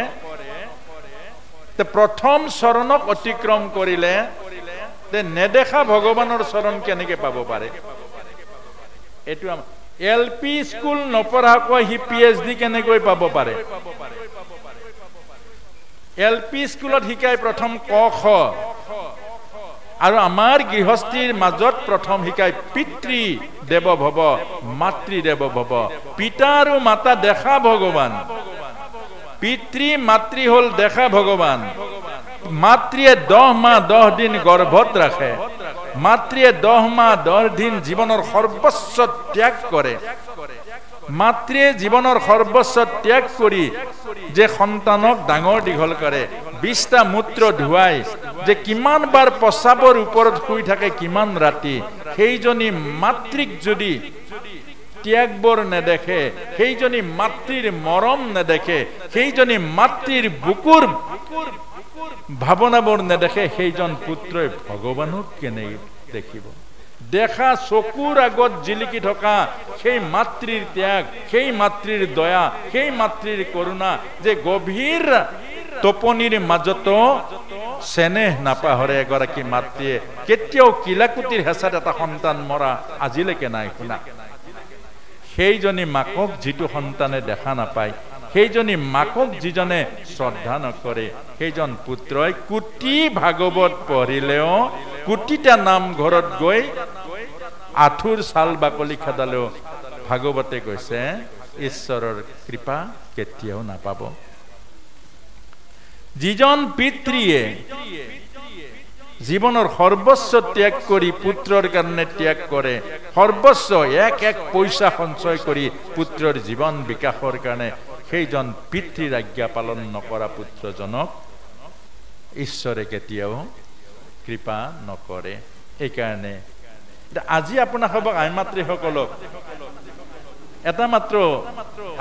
প্ৰথম চৰণক অতিক্ৰম কৰিলে নেদেখা ভগৱানৰ চৰণ কেনেকে পাব পাৰে? এইটো LP স্কুল নপঢ়াকৈ সি PhD কেনেকৈ পাব পাৰে? LP স্কুলত শিকাই প্ৰথম ক খ, আৰু আমাৰ গৃহস্থীৰ মাজত প্ৰথম শিকাই পিতৃ দেৱ ভৱ, মাতৃ দেৱ ভৱ। পিতা আৰু মাতা দেখা ভগৱান, পিতৃ মাতৃ হ'ল দেখা ভগৱান। মাতৃয়ে 10 মাহ 10 দিন গৰ্ভত ৰাখে, মাতৃয়ে 10 মাহ 10 দিন জীৱনৰ সৰ্বস্ব ত্যাগ কৰে। মাতৃয়ে জীৱনৰ সৰ্বস্ব ত্যাগ কৰি যে সন্তানক ডাঙৰ দীঘল কৰে, 20টা মূত্ৰ ধুৱাই যে কিমান বাৰ প্ৰস্ৰাৱৰ ওপৰত শুই থাকে, কিমান ৰাতি, সেইজনী মাতৃক যদি ত্যাগবোৰ নেদেখে, সেইজনী মাতৃৰ মৰম নেদেখে, সেইজনী মাতৃৰ বুকুৰ ভাৱনাবোৰ নেদেখে, সেইজন পুত্ৰই ভগৱানক কেনে দেখিব? দেখা চকুৰ আগত জিলিকি থকা সেই মাতৃৰ ত্যাগ, সেই মাতৃৰ দয়া, সেই মাতৃৰ কৰোণা, যে গভীৰ টোপনিৰ মাজতো চেনেহ নাপাহৰে এগৰাকী মাতৃয়ে। কেতিয়াও কিলাকুটিৰ হেঁচাত এটা সন্তান মৰা আজিলৈকে নাই শুনা। সেইজনী মাকক যিটো সন্তানে দেখা নাপায়, সেইজনী মাকক যিজনে শ্ৰদ্ধা নকৰে, সেইজন পুত্ৰই কোটি ভাগৱত পঢ়িলেও, কোটিটা নামঘৰত গৈ আঁঠুৰ ছাল বাকলি খেদালেও ভাগৱতে কৈছে ঈশ্বৰৰ কৃপা কেতিয়াও নাপাব। যিজন পিতৃয়ে জীৱনৰ সৰ্বস্ব ত্যাগ কৰি পুত্ৰৰ কাৰণে ত্যাগ কৰে, সৰ্বস্ব এক পইচা সঞ্চয় কৰি পুত্ৰৰ জীৱন বিকাশৰ কাৰণে, সেইজন পিতৃৰ আজ্ঞা পালন নকৰা পুত্ৰজনক ঈশ্বৰে কেতিয়াও কৃপা নকৰে। এইকাৰণে আজি আপোনাসৱক আই মাতৃসকলক এটা মাত্ৰ,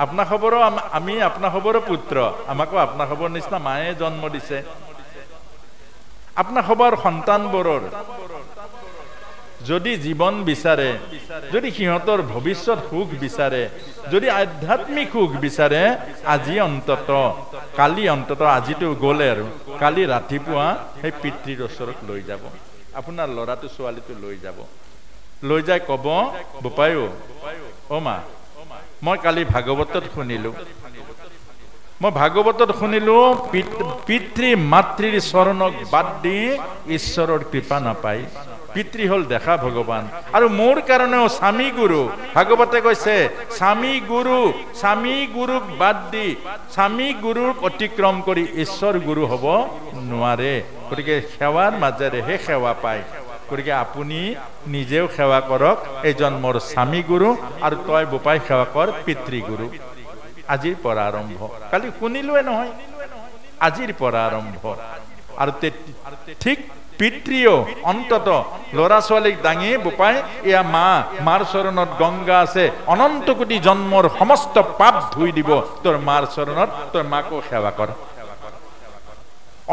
আপোনাসৱৰো আমি আপোনাসৱৰো পুত্ৰ, আমাকো আপোনাসৱৰ নিচিনা মায়ে জন্ম দিছে। আপোনাসৱৰ সন্তানবোৰৰ যদি জীৱন বিচাৰে, যদি সিহঁতৰ ভৱিষ্যত সুখ বিচাৰে, যদি আধ্যাত্মিক সুখ বিচাৰে, আজি অন্তত, কালি অন্তত, আজিতো গ'লে আৰু কালি ৰাতিপুৱা সেই পিতৃৰ ওচৰত লৈ যাব। আপোনাৰ ল'ৰাটো ছোৱালীটো লৈ যাব, লৈ যাই ক'ব, বোপায়ো অ' মা, মই কালি ভাগৱতত শুনিলো, মই ভাগৱতত শুনিলো পিতৃ মাতৃৰ চৰণক বাদ দি ঈশ্বৰৰ কৃপা নাপায়। পিতৃ হ'ল দেখা ভগৱান, আৰু মোৰ কাৰণেও স্বামী গুৰু। ভাগৱতে কৈছে স্বামী গুৰুক বাদ দি, স্বামী গুৰুক অতিক্ৰম কৰি ঈশ্বৰ গুৰু হ'ব নোৱাৰে। গতিকে সেৱাৰ মাজেৰেহে সেৱা পায়। গতিকে আপুনি নিজেও সেৱা কৰক, এইজন মোৰ স্বামী গুৰু, আৰু তই বোপাই সেৱা কৰ পিতৃগুৰু। আজিৰ পৰা আৰম্ভ, কালি শুনিলোৱে নহয়, আজিৰ পৰা আৰম্ভ। আৰু ঠিক পিতৃও অন্তত ল'ৰা ছোৱালীক দাঙি বোপাই এয়া মাৰ চৰণত গংগা আছে, অনন্ত কোটি জন্মৰ সমস্ত পাপ ধুই দিব তোৰ মাৰ চৰণত, তোৰ মাকো সেৱা কৰ।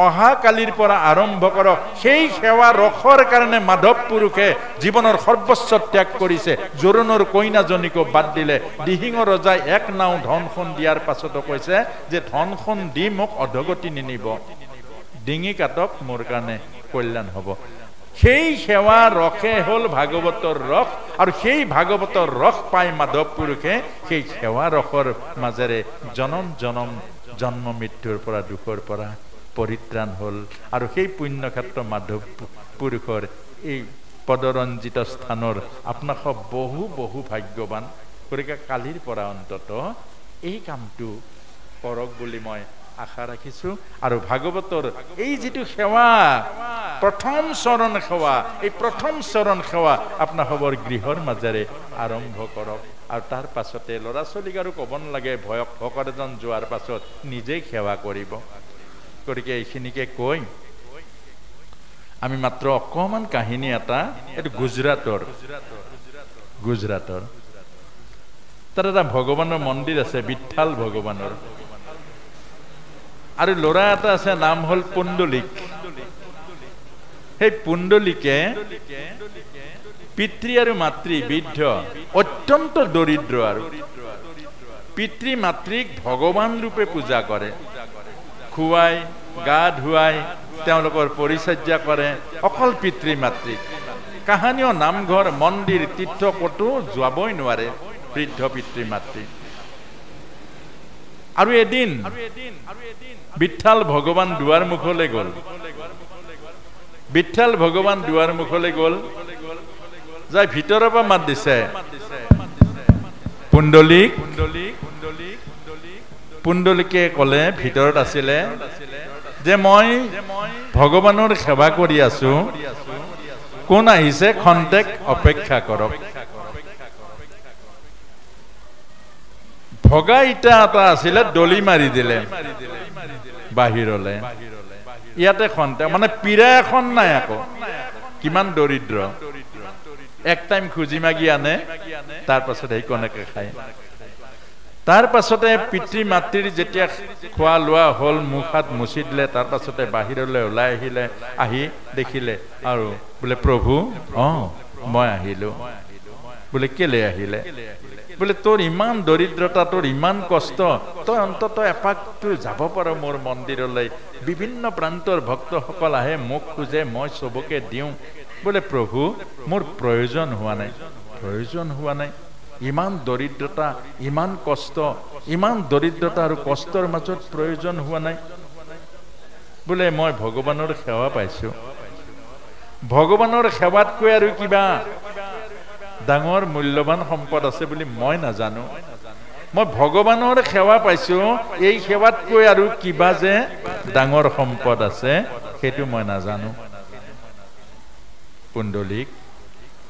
অহা কালিৰ পৰা আৰম্ভ কৰ। সেই সেৱা ৰখৰ কাৰণে মাধৱ পুৰুষে জীৱনৰ সৰ্বস্ব ত্যাগ কৰিছে। জোৰণৰ কইনাজনীকো বাদ দিলে। দিহিঙৰ ৰজাই এক নাও ধনখন দিয়াৰ পাছতো কৈছে যে ধনখন দি মোক অধগতি নিনিব, ডিঙি কাটক, মোৰ কাৰণে কল্যাণ হ'ব। সেই সেৱা ৰসে হ'ল ভাগৱতৰ ৰস, আৰু সেই ভাগৱতৰ ৰস পাই মাধৱ পুৰুষে সেই সেৱা ৰসৰ মাজেৰে জনম জনম জন্ম মৃত্যুৰ পৰা দুখৰ পৰা পৰিত্ৰাণ হ'ল। আৰু সেই পুণ্যক্ষেত্ৰ মাধৱ পুৰুষৰ এই পদৰঞ্জিত স্থানৰ আপোনালোক বহু বহু ভাগ্যৱান। গতিকে কালিৰ পৰা অন্তত এই কামটো কৰক বুলি মই আশা ৰাখিছোঁ। আৰু ভাগৱতৰ এই যিটো সেৱা, প্ৰথম চৰণ সেৱা, এই প্ৰথম চৰণ সেৱা আপোনালোকৰ গৃহৰ মাজেৰে আৰম্ভ কৰক। আৰু তাৰ পাছতে ল'ৰা ছোৱালীক আৰু ক'ব নালাগে, ভকত এজন যোৱাৰ পাছত নিজেই সেৱা কৰিব। গতিকে এইখিনিকে কৈ আমি মাত্ৰ অকণমান কাহিনী এটা, এইটো গুজৰাটৰ তাত এটা ভগৱানৰ মন্দিৰ আছে, বিঠাল ভগৱানৰ। আৰু ল'ৰা এটা আছে, নাম হ'ল পুণ্ডলিক। সেই পুণ্ডলিকে পিতৃ আৰু মাতৃ বৃদ্ধ, অত্যন্ত দৰিদ্ৰ, আৰু পিতৃ মাতৃক ভগৱান ৰূপে পূজা কৰে, খুৱাই গা ধুৱাই তেওঁলোকৰ পৰিচৰ্যা কৰে। অকল পিতৃ মাতৃক, কাহানিও নামঘৰ মন্দিৰ তীৰ্থ ক'তো যোৱাবই নোৱাৰে বৃদ্ধ পিতৃ মাতৃ। আৰু এদিন বিঠাল ভগৱান দুৱাৰ মুখলৈ গ'ল। বিঠাল ভগৱান দুৱাৰ মুখলৈ গ'ল, যাই ভিতৰৰ পৰা মাত দিছে, পুণ্ডলিক। পুণ্ডলিকে ক'লে, ভিতৰত আছিলে, যে মই ভগৱানৰ সেৱা কৰি আছো, কোন আহিছে খন্তেক অপেক্ষা কৰক। ভগা ইটা এটা আছিলে, দলি মাৰি দিলে বাহিৰলে। ইয়াতে খন্তেক, মানে পীৰা এখন নাই, আকৌ কিমান দৰিদ্ৰ। এক টাইম খুজি মাগি আনে, তাৰ পাছত সেইকণকে খায়। তাৰ পাছতে পিতৃ মাতৃৰ যেতিয়া খোৱা লোৱা হ'ল, মুখ হাত মুচি দিলে, তাৰ পাছতে বাহিৰলৈ ওলাই আহিলে। আহি দেখিলে আৰু বোলে, প্ৰভু মই আহিলো। বোলে কেলে আহিলে? বোলে তোৰ ইমান দৰিদ্ৰতা, তোৰ ইমান কষ্ট, তই অন্তত এপাক তোৰ যাব পাৰ মোৰ মন্দিৰলৈ। বিভিন্ন প্ৰান্তৰ ভক্তসকল আহে, মোক খোজে, মই চবকে দিওঁ। বোলে প্ৰভু মোৰ প্ৰয়োজন হোৱা নাই। ইমান দৰিদ্ৰতা, ইমান কষ্ট, ইমান দৰিদ্ৰতা আৰু কষ্টৰ মাজত প্ৰয়োজন হোৱা নাই। বোলে মই ভগৱানৰ সেৱা পাইছো। ভগৱানৰ সেৱাতকৈ আৰু কিবা ডাঙৰ মূল্যৱান সম্পদ আছে বুলি মই নাজানো। মই ভগৱানৰ সেৱা পাইছো, এই সেৱাতকৈ আৰু কিবা যে ডাঙৰ সম্পদ আছে সেইটো মই নাজানো। পুণ্ডলিক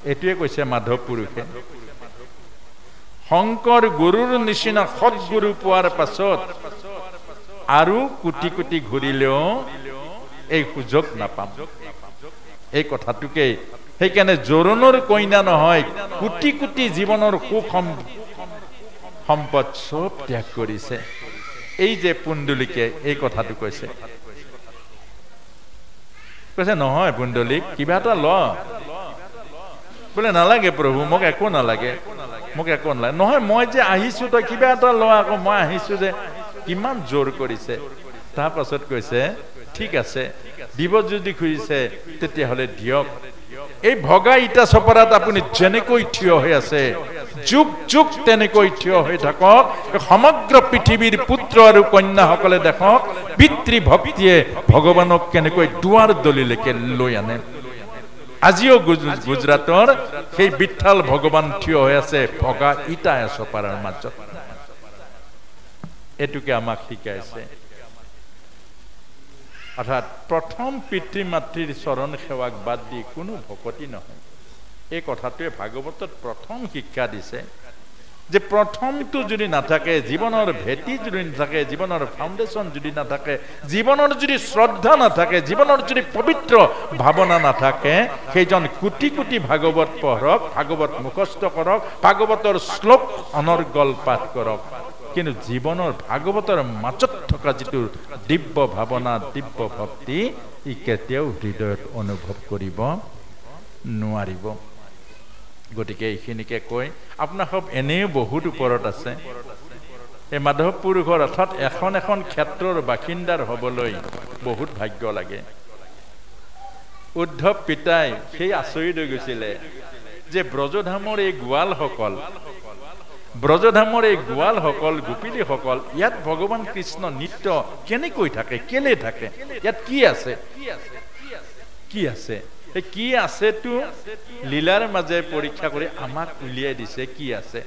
এইটোৱে কৈছে মাধৱ পুৰুষে। শংকৰ গুৰুৰ নিচিনা সৎগুৰু পোৱাৰ পাছত আৰু কোটি কোটি ঘূৰিলেও এই সুযোগ নাপাম। এই কথাটোকে, সেইকাৰণে জোৰণৰ কইনা নহয়, কোটি কোটি জীৱনৰ সুখ সম্পদ চব ত্যাগ কৰিছে। এই যে পুণ্ডলিকে এই কথাটো কৈছে, নহয় পুণ্ডলিক কিবা এটা ল। বোলে নালাগে প্ৰভু, মোক একো নালাগে, মোক একো নালাগে। নহয়, মই যে আহিছো, তই কিবা এটা ল আকৌ, মই আহিছো যে। কিমান জোৰ কৰিছে। তাৰ পাছত কৈছে, ঠিক আছে, দিব যদি খুজিছে তেতিয়াহ'লে দিয়ক। এই ভগা ইটা চপৰাত আপুনি যেনেকৈ থিয় হৈ আছে, যুগ যুগ তেনেকৈ থিয় হৈ থাকক। সমগ্ৰ পৃথিৱীৰ পুত্ৰ আৰু কন্যাসকলে দেখক পিতৃ ভক্তিয়ে ভগৱানক কেনেকৈ দুৱাৰ দলিলৈকে লৈ আনে। আজিও গুজৰাটৰ সেই বিঠাল ভগৱান থিয় হৈ আছে ভগা ইটা চপাৰৰ মাজত। এইটোকে আমাক শিকাইছে। অৰ্থাৎ প্ৰথম পিতৃ মাতৃৰ চৰণ সেৱাক বাদ দি কোনো ভকতি নহয়। এই কথাটোৱে ভাগৱতত প্ৰথম শিক্ষা দিছে। যে প্ৰথমটো যদি নাথাকে, জীৱনৰ ভেটি যদি নাথাকে, জীৱনৰ ফাউণ্ডেশ্যন যদি নাথাকে, জীৱনৰ যদি শ্ৰদ্ধা নাথাকে, জীৱনৰ যদি পবিত্ৰ ভাৱনা নাথাকে, সেইজন কোটি কোটি ভাগৱত পঢ়ক, ভাগৱত মুখস্থ কৰক, ভাগৱতৰ শ্লোক অনৰ্গল পাঠ কৰক, কিন্তু জীৱনৰ ভাগৱতৰ মাজত থকা যিটো দিব্য ভাৱনা, দিব্য ভক্তি, ই কেতিয়াও হৃদয়ত অনুভৱ কৰিব নোৱাৰিব। গতিকে এইখিনিকে কৈ আপোনাৰ সব এনেও বহুত ওপৰত আছে। এই মাধৱপুৰ ঘৰ অৰ্থাৎ এখন এখন ক্ষেত্ৰৰ বাসিন্দাৰ হ'বলৈ বহুত ভাগ্য লাগে। উদ্ধৱ পিতাই সেই আচৰিত হৈ গৈছিলে যে ব্ৰজধামৰ এই গোৱালসকল গোপিনীসকল ইয়াত ভগৱান কৃষ্ণ নিত্য কেনেকৈ থাকে, কেলে থাকে, ইয়াত কি আছে, কি আছেতো লীলাৰ মাজে পৰীক্ষা কৰি আমাক উলিয়াই দিছে। কি আছে?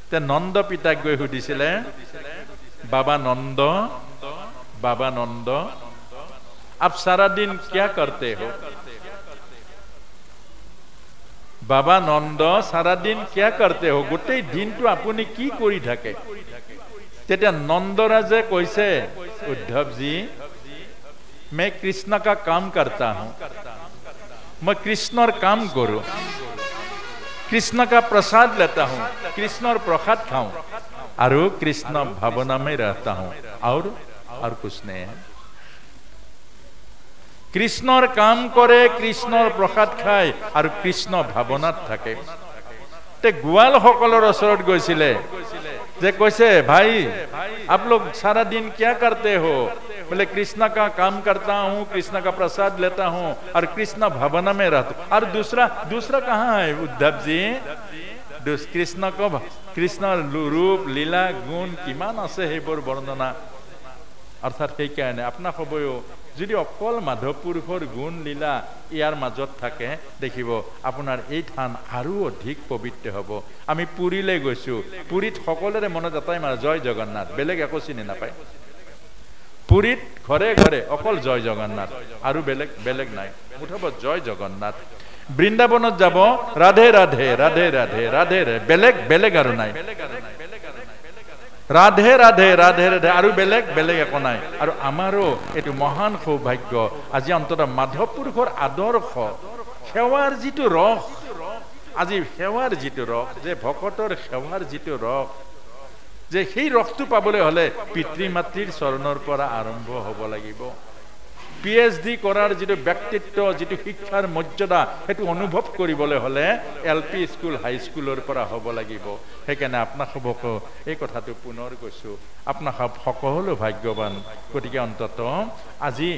তে নন্দ পিতাক গৈ সুধিছিলে, বাবা নন্দ আপ সারা দিন क्या करते हो? বাবা নন্দ সারা দিন क्या करते हो? গোটেই দিনটো আপুনি কি কৰি থাকে? তেতিয়া নন্দৰাজে কৈছে, উদ্ধৱজী मैं कृष्ण का काम करता हूं, मैं कृष्णर काम करूं, कृष्ण का प्रसाद लेता हूं, कृष्णर प्रसाद खाऊं और कृष्ण भावना में रहता हूं और कुछ नहीं है। कृष्णर काम करे, कृष्णर प्रसाद खाय और कृष्ण भावनात থাকে। ते गोवाल সকলৰ ওচৰত গৈছিলে যে কৈছে, भाई आप लोग सारा दिन क्या करते हो? बोले कृष्ण का काम करता हूँ, कृष्ण का प्रसाद लेता हूँ और कृष्ण भावना में रहता हूँ। और दूसरा कहाँ है उद्धव जी? कृष्ण रूप लीला गुण किमान আছে সেইবোৰ বৰ্ণনা। অৰ্থাৎ সেইকাৰণে আপোনাক হ'বও যদি অকল মাধৱ পুৰুষৰ গুণ লীলা ইয়াৰ মাজত থাকে, দেখিব আপোনাৰ এই থান আৰু অধিক পবিত্ৰ হ'ব। আমি পুৰীলৈ গৈছোঁ, পুৰীত সকলোৰে মনত এটাই মাৰ জয় জগন্নাথ, বেলেগ একো চিনি নাপায়। পুৰীত ঘৰে ঘৰে অকল জয় জগন্নাথ আৰু বেলেগ নাই, মুঠব জয় জগন্নাথ। বৃন্দাবনত যাব ৰাধে ৰাধে ৰাধে ৰাধে ৰাধে বেলেগ আৰু নাই, ৰাধে ৰাধে ৰাধে ৰাধে আৰু বেলেগ একো নাই। আৰু আমাৰো এইটো মহান সৌভাগ্য আজি অন্তত মাধৱ পুৰুষৰ আদৰ্শ সেৱাৰ যিটো ৰস, আজি সেৱাৰ যিটো ৰস, যে ভকতৰ সেৱাৰ যিটো ৰস, যে সেই ৰসটো পাবলৈ হলে পিতৃ মাতৃৰ চৰণৰ পৰা আৰম্ভ হ'ব লাগিব। PhD কৰাৰ যিটো ব্যক্তিত্ব, যিটো শিক্ষাৰ মৰ্যাদা, সেইটো অনুভৱ কৰিবলৈ হলে LP স্কুল, হাই স্কুলৰ পৰা হ'ব লাগিব। সেইকাৰণে আপোনাক সবকো এই কথাটো পুনৰ কৈছো, আপোনাক সকলো ভাগ্যৱান। গতিকে অন্তত আজি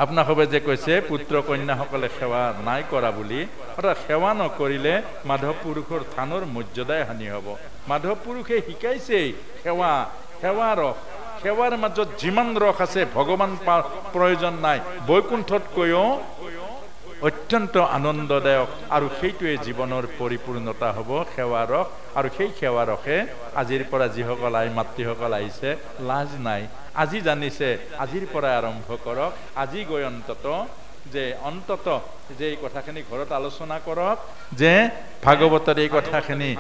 আপোনাক সবে যে কৈছে পুত্ৰ কন্যাসকলে সেৱা নাই কৰা বুলি, অৰ্থাৎ সেৱা নকৰিলে মাধৱ পুৰুষৰ থানৰ মৰ্যাদাই হানি হ'ব। মাধৱ পুৰুষে শিকাইছে সেৱাৰ মাজত যিমান ৰস আছে ভগৱান প্ৰয়োজন নাই, বৈকুণ্ঠতকৈও অত্যন্ত আনন্দদায়ক। আৰু সেইটোৱে জীৱনৰ পৰিপূৰ্ণতা হ'ব, সেৱা ৰস। আৰু সেই সেৱা ৰসে আজিৰ পৰা যিসকল আই মাতৃসকল আহিছে, লাজ নাই, আজি জানিছে, আজিৰ পৰা আৰম্ভ কৰক। আজি গৈ অন্তত যে এই কথাখিনি ঘৰত আলোচনা কৰক, যে ভাগৱতৰ এই কথাখিনি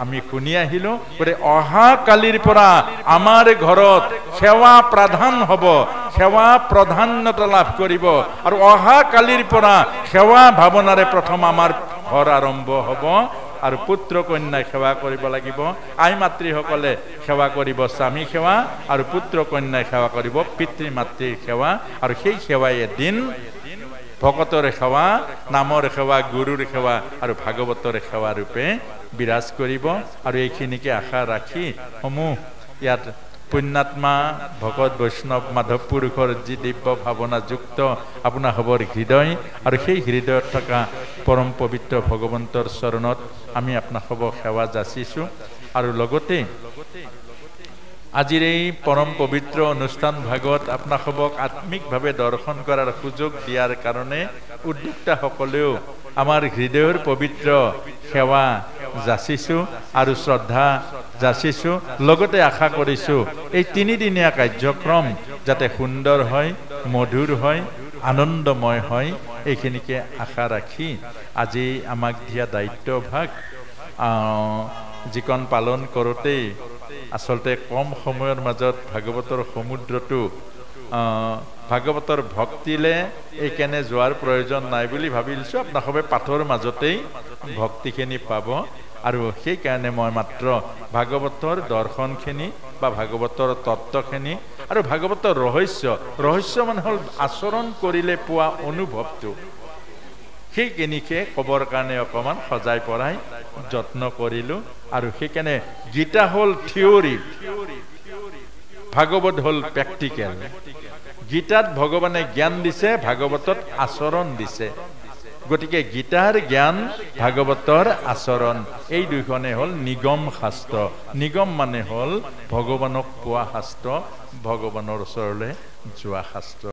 আমি শুনি আহিলো, গতিকে অহা কালিৰ পৰা আমাৰ ঘৰত সেৱা প্ৰাধান হ'ব, সেৱা প্ৰাধান্যতা লাভ কৰিব। আৰু অহা কালিৰ পৰা সেৱা ভাৱনাৰে প্ৰথম আমাৰ ঘৰ আৰম্ভ হ'ব। আৰু পুত্ৰ কন্যাই সেৱা কৰিব লাগিব। আই মাতৃসকলে সেৱা কৰিব স্বামী সেৱা, আৰু পুত্ৰ কন্যাই সেৱা কৰিব পিতৃ মাতৃৰ সেৱা। আৰু সেই সেৱাই এদিন ভকতৰে সেৱা, নামৰ সেৱা, গুৰুৰ সেৱা আৰু ভাগৱতৰে সেৱা ৰূপে বিৰাজ কৰিব। আৰু এইখিনিকে আশা ৰাখি সমূহ ইয়াত পুণ্যাত্মা ভকত বৈষ্ণৱ মাধৱ পুৰুষৰ যি দিব্য ভাৱনাযুক্ত আপোনাৰ হ'বৰ হৃদয়, আৰু সেই হৃদয়ত থকা পৰম পবিত্ৰ ভগৱন্তৰ চৰণত আমি আপোনাক হ'ব সেৱা যাচিছোঁ। আৰু লগতে আজিৰ এই পৰম পবিত্ৰ অনুষ্ঠান ভাগত আপোনাক হ'বক আত্মিকভাৱে দৰ্শন কৰাৰ সুযোগ দিয়াৰ কাৰণে উদ্যোক্তাসকলেও আমাৰ হৃদয়ৰ পবিত্ৰ সেৱা যাচিছোঁ আৰু শ্ৰদ্ধা যাচিছোঁ। লগতে আশা কৰিছোঁ এই তিনিদিনীয়া কাৰ্যক্ৰম যাতে সুন্দৰ হয়, মধুৰ হয়, আনন্দময় হয়, এইখিনিকে আশা ৰাখি আজি আমাক দিয়া দায়িত্বভাগ যিকণ পালন কৰোঁতেই আচলতে কম সময়ৰ মাজত ভাগৱতৰ সমুদ্ৰটো ভাগৱতৰ ভক্তিলে এইকাৰণে যোৱাৰ প্ৰয়োজন নাই বুলি ভাবিছোঁ। আপোনালোকে পাঠৰ মাজতেই ভক্তিখিনি পাব আৰু সেইকাৰণে মই মাত্ৰ ভাগৱতৰ দৰ্শনখিনি বা ভাগৱতৰ তত্ত্বখিনি আৰু ভাগৱতৰ ৰহস্য মানে হ'ল আচৰণ কৰিলে পোৱা অনুভৱটো, সেইখিনিকে ক'বৰ কাৰণে অকণমান সজাই পৰাই যত্ন কৰিলোঁ। আৰু সেইকাৰণে গীতা হ'ল থিয়ৰী, ভাগৱত হ'ল প্ৰেক্টিকেল। গীতাত ভগৱানে জ্ঞান দিছে, ভাগৱতত আচৰণ দিছে। গতিকে গীতাৰ জ্ঞান, ভাগৱতৰ আচৰণ, এই দুইখনে হ'ল নিগম শাস্ত্ৰ। নিগম মানে হ'ল ভগৱানক পোৱা শাস্ত্ৰ, ভগৱানৰ ওচৰলৈ যোৱা শাস্ত্ৰ।